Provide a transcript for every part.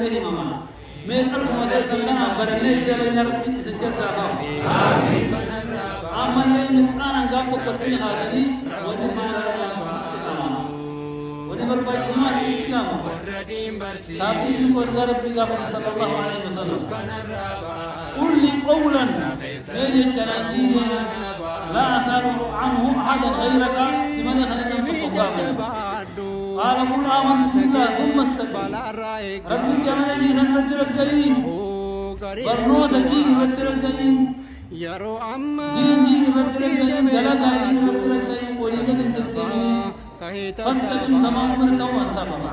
له ماما من قلب مدر سلنا برني جل ربي سجسا آمين عمل أنا قاعد بقتني هذه ونبر باجما إسلام سابق يقول ربي قابل صلى الله عليه وسلم قل لي قولا سيد جلالي لا أسأل عنه أحدا غيرك سمعني خلينا نتقابل قال قل آمنت بالله ثم استقم ربي جمال جيسا رجل الجين برنوت جين رجل الجين دين جين رجل الجين جلال جين رجل الجين وليك الجين فاستقم كما أمرت وأنت فما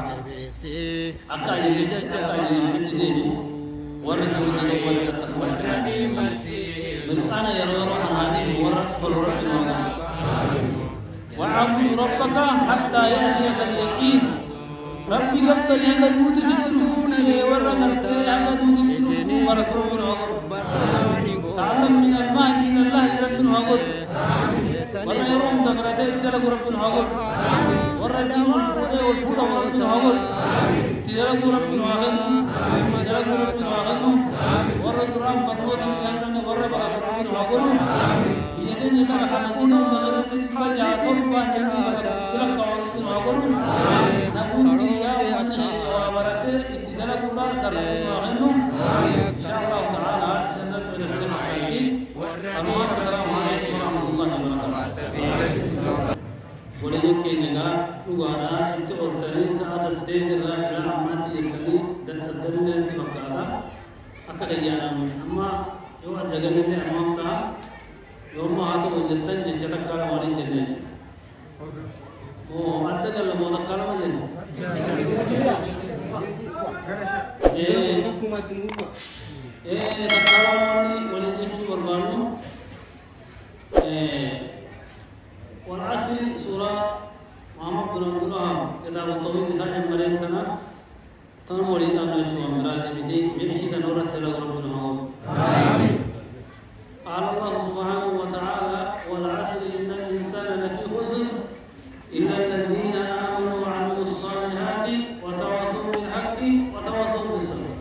أكاد يجي ورسولنا الأول من أنا يرى هذه ورد وعبد ربك حتى يأتيك اليقين ربي قبل يقدود ستروني ورقت يقدود ستروني ورقون تعلم من المهدي إن الله يرقون هقول ولا يرون دقرته يدلق ربون هقول ورقين والفودة ورقون هقول تدلق ربون هقول تدلق ربون هقول ورقون رام مدهود يقدرون ورقون هقول يدين يقال حمدين ونغرد بجع صرفا جميعا تلقى ورقون هقول نقول يا من ورقه اتدلق الله سرقون هقول إن شاء الله تعالى سنة فلسطين حقيقي أمان السلام عليكم ورحمة الله وبركاته ولذلك نجا لغانا انت أرتني سأسد تيجي إلى أمانة يرتني دلنا في مكانا أكيدنا أما يوم دعنا أمام تا يوم ما هاتو وجدتن جتك كلام وارين جنة أو أنت كلام ولا كلام جنة تكلامني ولذلك بربانو والعصر سورة محمد بن عبد الله كتاب الطويل ساجم مريتنا تنموري دامنا جوا مراد بدي بمشي دنورة تلا ربنا آمين قال الله سبحانه وتعالى والعصر إن الإنسان لفي خسر إلا الذين آمنوا وعملوا الصالحات وتواصوا بالحق وتواصوا بالصبر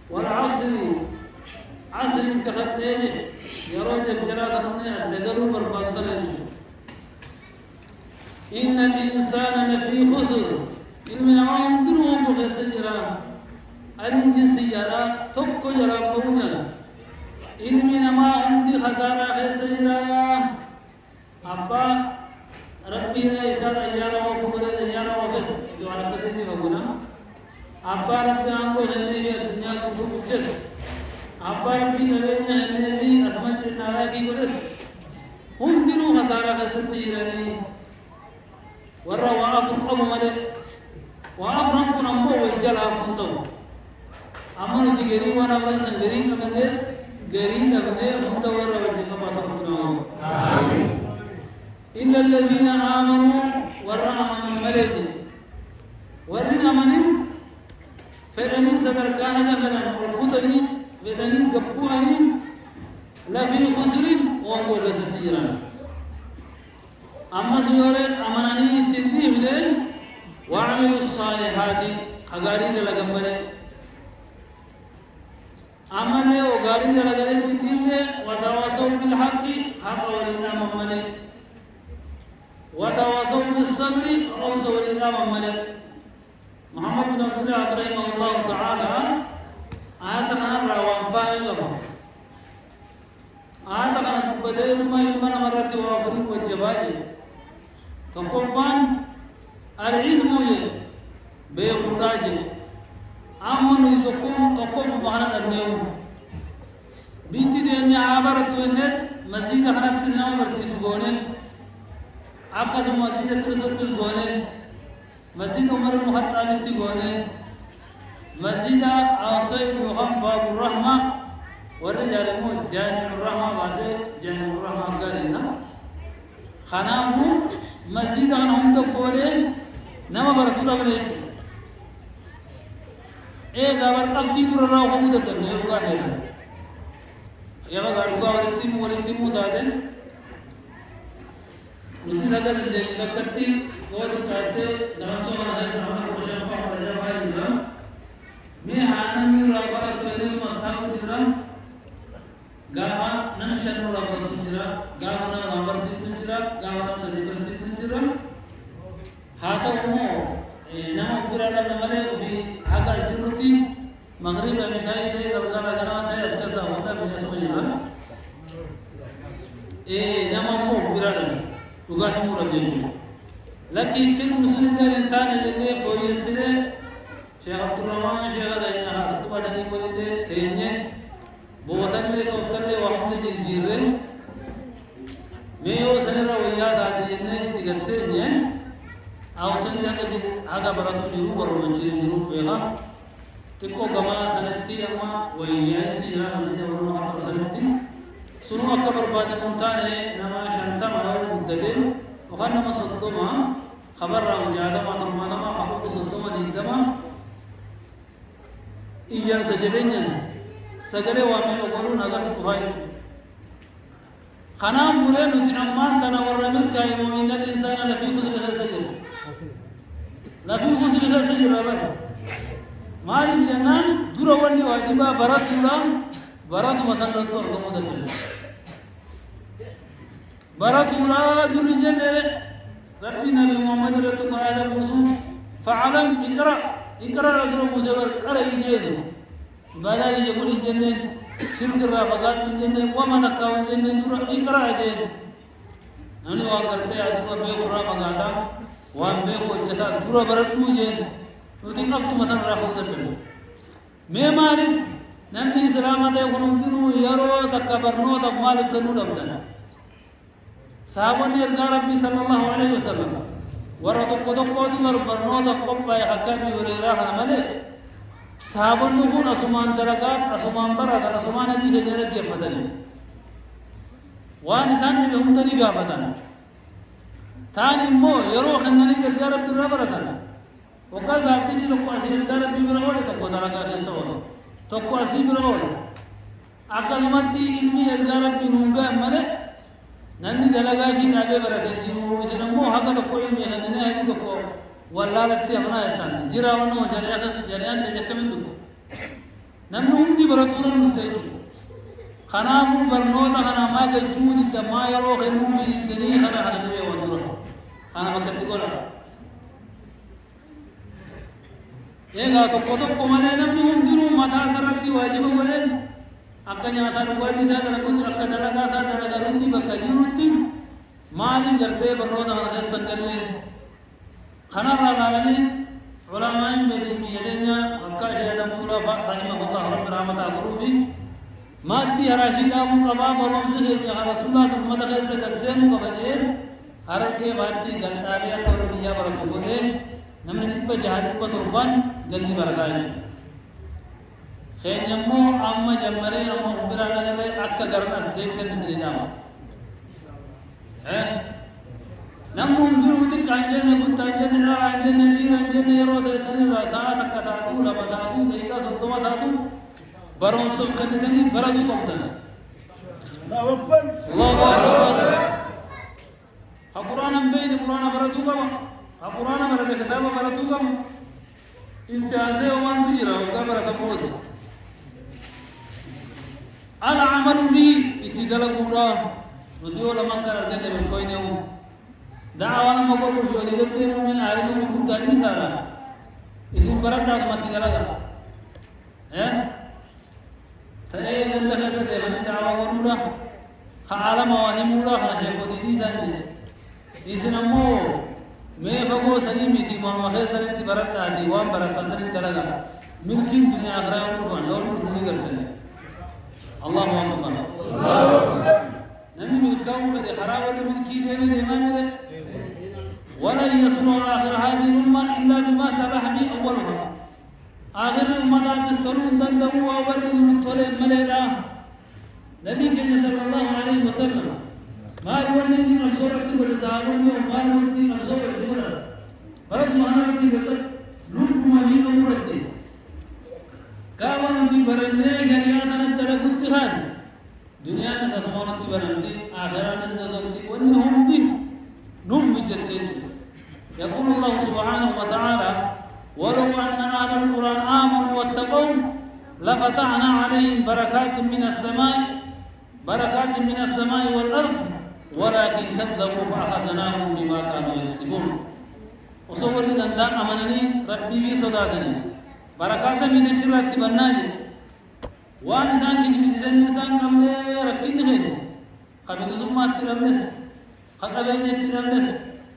والعصر عصر كخديه يروج الجلال هنا الدجلو برباطل إن الإنسان لفي خسر إلمن عندهم بخسجرا الجنسية تبقى جرا بوجا إلمن ما عندي خسارة خسجرا أبا ربي إنسان أيانا وفقد أيانا وفس جوانا كسيتي فقنا أبا ربي أنكو خلني الدنيا كفر كجس أبا ربي نبينا خلني أسمان جنالا كي قدس هم دنو خسارة خسجرا ورا وافر قوم ملك وافر كن أمو وجلا كنتم أمانو تجري وانا ولا سنجري كمنه جري كمنه هم تورا وجلا ما تكونوا آمين إلا الذين آمنوا ورا من ملك ورنا من فلني سبر كان جبنا والخطني فلني قبوعني لا في خسر وانقول لستيران أما سيورة أماني تندي بدل وعملوا الصالحات أغاري دلقم بره أماني وغاري دلقم تندي بدل وتواصوا بالحق حق ولنا ممني وتواصوا بالصبر أوصوا ولنا ممني محمد بن عبد الله رحمه الله تعالى آياتنا روان فاهم لهم آياتنا تبدأ ما يلمنا مرة وافرين والجبائي كفان العلم بيخراج أمن تقوم بحنا النيوم بيتي دنيا عبارة النت مسجد خنا تسنا مرسيس بونه أبكى مسجد ترسل بونه مسجد عمر المخطئ تي بونه مسجد سيد محمد باب الرحمة والرجال مو جامع الرحمة واسه جامع الرحمة قالنا خنامو مسجد أنا هم تقولي نما برسول الله إيه قبل أفجي ترى الله هم تدبر يبغى هنا يبغى قالوا ولتيمو دادن نتيجة اللي لكتي قول كاتة نفسه أنا سامع كوشان فاهم رجع هاي ميها نمي رابطة يدين مستحق جرا قاما ننشر رابطة جرا قاما نمبر سيد جرا قاما نمسدبر سيد جرا هذا هو نما برا نملي في هذا الجروتي مغرب المشاهد هي قال قناة هي أسكاسا ولا بيسمى جرا نما مو برا تقاش مورا بيجو لكن كل مسلم الإنسان اللي فويسره شيخ عبد الرحمن شيخ داينا حسب بدني بولده تينيه بوتن لي توتن لي وقت الجيرين ميو سنرا ويا دادي جنة تيجتنيه أو سنرا كذي هذا براتو جرو برو منشي جرو بيها تكو كما سنتي أما ويا سيرا نسينا برو ما تر سنتي سنو أكبر بعد منتانه نما شنتا ما هو مدته وكان نما سنتوما خبر راو جادا ما ترما نما خبر سنتوما ديندما إيان سجلين سجلة وامن أقولون أغاس بخير خنا مورين نتعمان تناور من كاي وإن الإنسان لفي خسر السجل لفي خسر السجل رابع ما يبينان دورا وني واجبا برات مسافر تور كم تبين برات ولا دور جنة ربي نبي محمد رتو كايا بوسو فعلم إقرأ رجل مزور كره يجينه بدل يقول الجنة شرك الرافقات من الجنة وما نكوا الجنة ترى إقرأ يجينه نحن وقرتي أجوا بيو الرافقاتا وان بيو الجتا ترى برضو يجينه وتين أفتو مثلا رافق تبين ما مالك نمني سلامة يكونون دينو يارو تكبرنو تمالك كنو دبتنا صحابة يرجع ربي صلى الله عليه وسلم وراتو كتب مر برنو تقوم باي حكامي وريرا حمله صحابون نقول أسمان درجات أسمان برا أسمان أبي رجال كيف بدني وانسان لهم تريقا بدنا ثاني مو يروح إنني درجة ربي ربنا وكذا أبتدي لو قاسي درجة ربي برا تقوى درجة كيسوا تقوى أسي برا أكل مدي إلمي درجة ربي نونغا مله نني دلگا في نابه برادين جيرو إذا مو هذا تقوي ميلا نني هذي تقوى والله لتي أمنا يتان جرا ونو جريان تجكمين دو نمنو هندي براتورن نفتيجو خنامو برنوتا خنا ما جلجود الدما يروخ النوم الدني خنا خنا دبي وندورا خنا مكتب تقولا يلا تقوى ماذا نمنو هندي نو ماذا سرقتي واجب ولين أكني أثار وادي سادة نقول ركّا دلنا سادة نقولني بكالي روتي مالين قرطة برنودا هذا سنجلة خنا رانالني علماء بدي بيدنا أكاد يدم طولا رحمه الله رب رحمة أقروبي مادي هراشيدا مقبا برمسه يا رسول الله ثم تغيث كسيم وبجير هركي مادي قلتاليا توربيا برتقوله نمن نبى جهاد بتربان جلدي بركاج خير يمو أما جمري أما أبرانا جمري أكا قرنا ستيب تمسري ناما نمو مدروتي كانجن نقول تانجن لا أنجن نير أنجن نيرو تسني راسات كتاتو لبداتو ديكا سطوما تاتو برون سب خدتني برادو قبضنا الله أكبر الله أكبر القرآن بيد القرآن برادو كم القرآن براد كتاب برادو كم إمتيازه وان تجرا وكبر تقول العمل لي اتدل قبرا وديو لما كان أرجع من كوينه دعوانا مقول في ولدت من عالم من كتاني سارا إذن برد دعوة ما تجرا تأيه جل خسر دعوة دعوة قرولا خالم واهمولا خناشة قديدي سانجي إذن أمو मैं फगो सनी मिति मान मखे सनी ति बरत आदि वाम बरत सनी तरगा मिल्किन दुनिया आखिरा और फन और कुछ नहीं करते हैं अल्लाह अकबर नबी मिल्का में खराब है मिल्की दे में देमा मेरे ولا يصنع آخر هذه الأمة إلا بما صلح به أولها آخر الأمة تسترون دندو وورد الطلب مليلا نبي صلى الله عليه وسلم ما يولي من الصورة والزعرون وما يولي من الصورة والزعرون فرد مهانا في ذلك لب مهين أمورت كاوان دي برنده غريانا ندرق اتخان دنيا نساسمان دي برنده آخران نساسمان دي ونهم دي نوم بجتلت يقول الله سبحانه وتعالى ولو أن أهل القرآن آمنوا واتقوا لفتحنا عليهم بركات من السماء والأرض ولكن كذبوا فأخذناهم بما كانوا يكسبون وصور لي أن أمنني ربي بي صداتني بركات من الجرات بناجي وان إنسان كي بيسن إنسان كمله ركين خير قبل زمان ترمس خطبين ترمس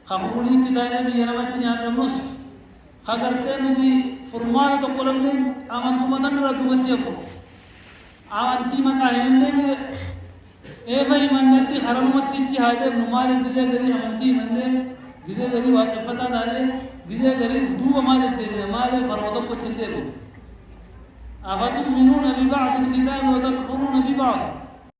خفولي تداني بيرمت نيادمس خغرتين دي فرمان تقولن أمانتم أن ردوتيكم أمانتي من أهمني إيه باي من نتي خرام متيجي هذا نمال بيجا غري أمانتي من ده بيجا غري واقع پتا داره بيجا غري دو مال ده مال فرماتو كچندے أفتؤمنون ببعض الكتاب وتكفرون ببعض